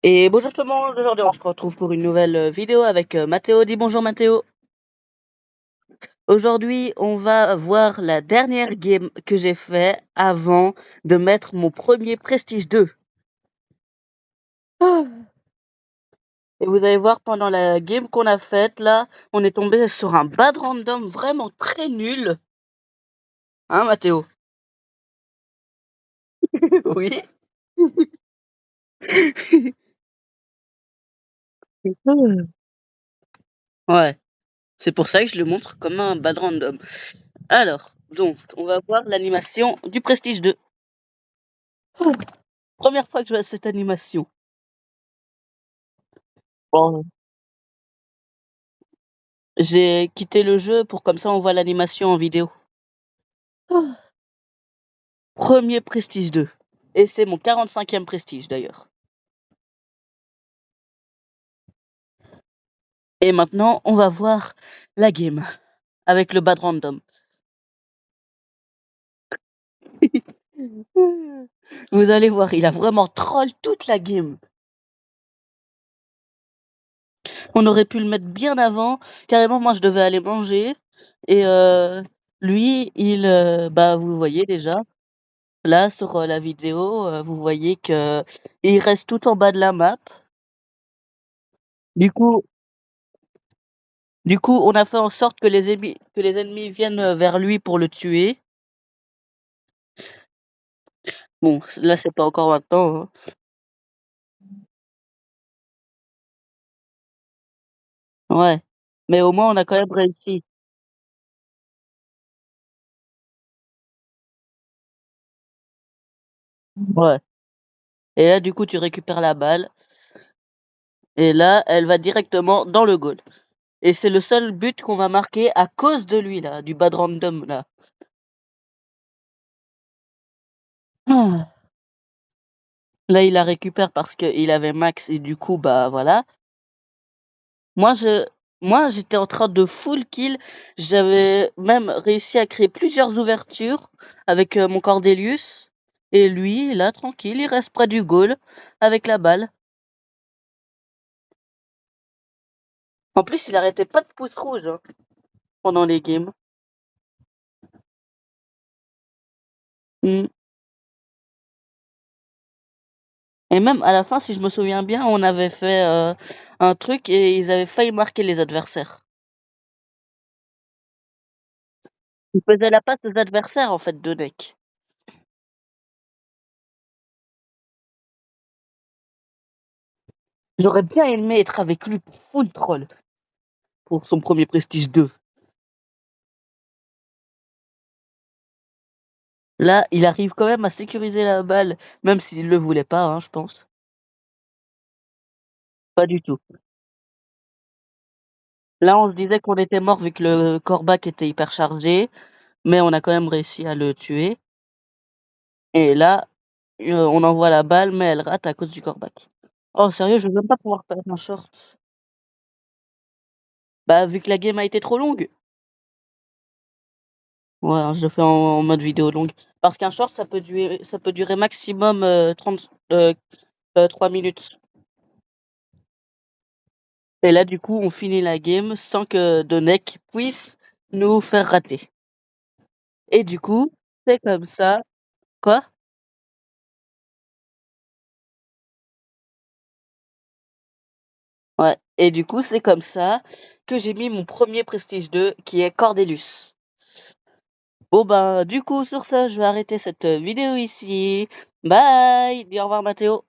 Et bonjour tout le monde, aujourd'hui on se retrouve pour une nouvelle vidéo avec Mathéo. Dis bonjour Mathéo. Aujourd'hui on va voir la dernière game que j'ai fait avant de mettre mon premier Prestige 2. Ah. Et vous allez voir pendant la game qu'on a faite là, on est tombé sur un bad random vraiment très nul. Hein Mathéo? Oui. Ouais, c'est pour ça que je le montre comme un bad random. Alors, donc, on va voir l'animation du Prestige 2. Oh, première fois que je vois cette animation. Bon, j'ai quitté le jeu pour comme ça on voit l'animation en vidéo. Ah, premier Prestige 2. Et c'est mon 45e Prestige d'ailleurs. Et maintenant, on va voir la game avec le bad random. Vous allez voir, il a vraiment troll toute la game. On aurait pu le mettre bien avant. Carrément, moi, je devais aller manger. Et lui, bah, vous le voyez déjà. Là, sur la vidéo, vous voyez que il reste tout en bas de la map. Du coup, on a fait en sorte que les ennemis viennent vers lui pour le tuer. Bon, là, c'est pas encore maintenant, hein. Ouais. Mais au moins, on a quand même réussi. Ouais. Et là, du coup, tu récupères la balle. Et là, elle va directement dans le goal. Et c'est le seul but qu'on va marquer à cause de lui, là, du bad random, là. Ah. Là, il la récupère parce qu'il avait max et du coup, bah voilà. Moi, je, j'étais en train de full kill. J'avais même réussi à créer plusieurs ouvertures avec mon Cordelius. Et lui, là, tranquille, il reste près du goal avec la balle. En plus, il arrêtait pas de pouce rouge hein, pendant les games. Mm. Et même à la fin, si je me souviens bien, on avait fait un truc et ils avaient failli marquer les adversaires. Ils faisaient la passe aux adversaires, en fait, de Neck. J'aurais bien aimé être avec lui pour full troll pour son premier Prestige 2. Là, il arrive quand même à sécuriser la balle, même s'il le voulait pas, hein, je pense. Pas du tout. Là, on se disait qu'on était mort vu que le corbac était hyper chargé, mais on a quand même réussi à le tuer. Et là, on envoie la balle, mais elle rate à cause du corbac. Oh, sérieux, je veux même pas pouvoir faire un short. Bah, vu que la game a été trop longue. Ouais, hein, je le fais en mode vidéo longue. Parce qu'un short, ça peut durer maximum 3 minutes. Et là, du coup, on finit la game sans que Donek puisse nous faire rater. Et du coup, c'est comme ça. Quoi? Ouais. Et du coup, c'est comme ça que j'ai mis mon premier Prestige 2 qui est Cordelius. Bon, ben, du coup, sur ça, je vais arrêter cette vidéo ici. Bye! Dis au revoir, Mathéo.